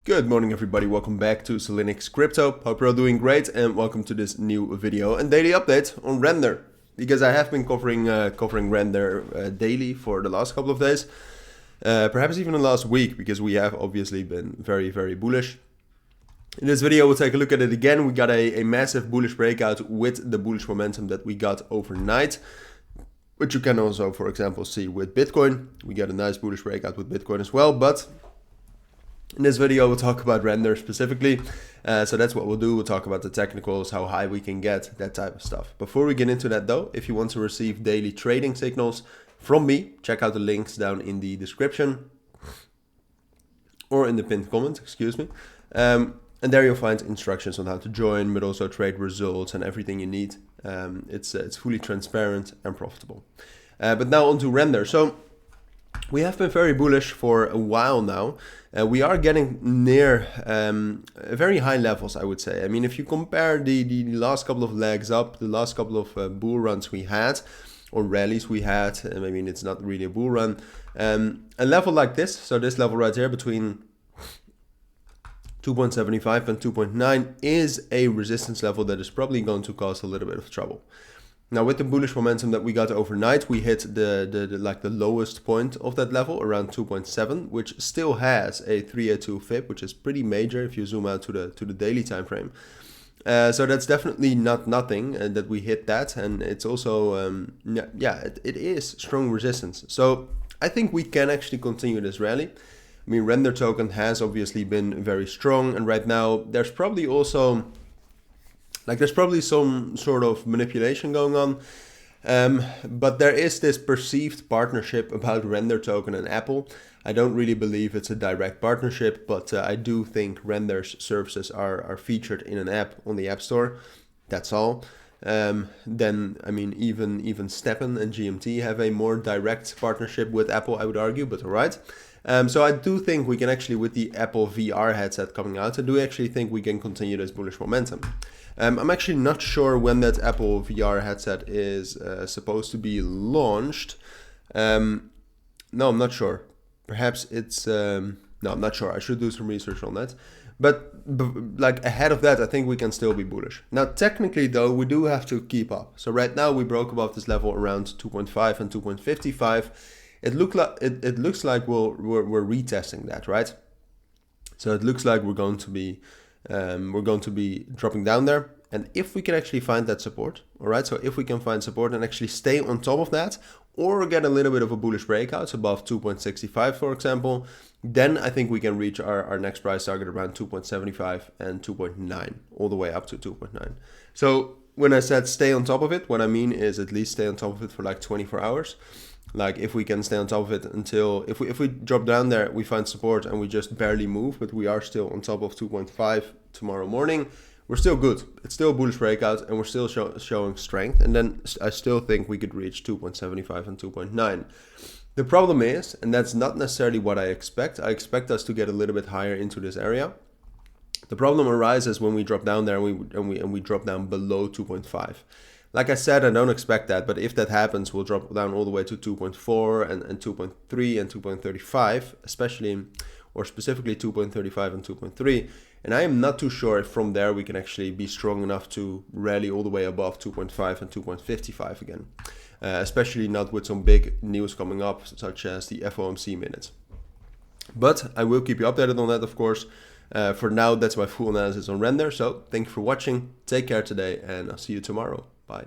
Good morning everybody, welcome back to Cilinix Crypto. Hope you're all doing great and welcome to this new video and daily update on Rndr. Because I have been covering Rndr daily for the last couple of days, perhaps even the last week, because we have obviously been very bullish. In this video we'll take a look at it again. We got a massive bullish breakout with the bullish momentum that we got overnight, which you can also, for example, see with Bitcoin. We got a nice bullish breakout with Bitcoin as well, but in this video, we'll talk about Rndr specifically. So that's what we'll do. We'll talk about the technicals, how high we can get, that type of stuff. Before we get into that though, if you want to receive daily trading signals from me, check out the links down in the description or in the pinned comment, excuse me. And there you'll find instructions on how to join, but also trade results and everything you need. It's fully transparent and profitable. But now on to Rndr. So we have been very bullish for a while now. We are getting near very high levels, I would say. I mean, if you compare the last couple of legs up, the last couple of bull runs we had, or rallies we had, I mean, it's not really a bull run. A level like this, so this level right here between 2.75 and 2.9 is a resistance level that is probably going to cause a little bit of trouble. Now with the bullish momentum that we got overnight, we hit the lowest point of that level around 2.7, which still has a 382 fib, which is pretty major if you zoom out to the daily time frame. So that's definitely not nothing that we hit that, and it's also it is strong resistance. So I think we can actually continue this rally. I mean, Rndr token has obviously been very strong, and right now there's probably also there's probably some sort of manipulation going on, but there is this perceived partnership about Rndr token and Apple. I don't really believe it's a direct partnership, but I do think Rndr's services are featured in an app on the App Store. That's all. Then, I mean, even Steppen and GMT have a more direct partnership with Apple, I would argue, but all right. So I do think we can actually, with the Apple VR headset coming out, I do actually think we can continue this bullish momentum. I'm actually not sure when that Apple VR headset is supposed to be launched. No, I'm not sure. Perhaps it's... no, I'm not sure. I should do some research on that. But like ahead of that, I think we can still be bullish. Now, technically, though, we do have to keep up. So right now, we broke above this level around 2.5 and 2.55. It looks like we're retesting that, right? So it looks like we're going to be dropping down there, and if we can actually find that support, all right, so if we can find support and actually stay on top of that, or get a little bit of a bullish breakout above 2.65, for example, then I think we can reach our next price target around 2.75 and 2.9, all the way up to 2.9. So when I said stay on top of it, what I mean is at least stay on top of it for like 24 hours. Like if we can stay on top of it until, if we drop down there, we find support and we just barely move, but we are still on top of 2.5 tomorrow morning, we're still good. It's still a bullish breakout and we're still showing strength. And then I still think we could reach 2.75 and 2.9. The problem is, and that's not necessarily what I expect us to get a little bit higher into this area. The problem arises when we drop down there and we drop down below 2.5. Like I said, I don't expect that, but if that happens, we'll drop down all the way to 2.4 and 2.3 and 2.35, especially, or specifically 2.35 and 2.3. And I am not too sure if from there we can actually be strong enough to rally all the way above 2.5 and 2.55 again. Especially not with some big news coming up, such as the FOMC minutes. But I will keep you updated on that, of course. For now, that's my full analysis on Rndr. So thank you for watching. Take care today, and I'll see you tomorrow. Bye.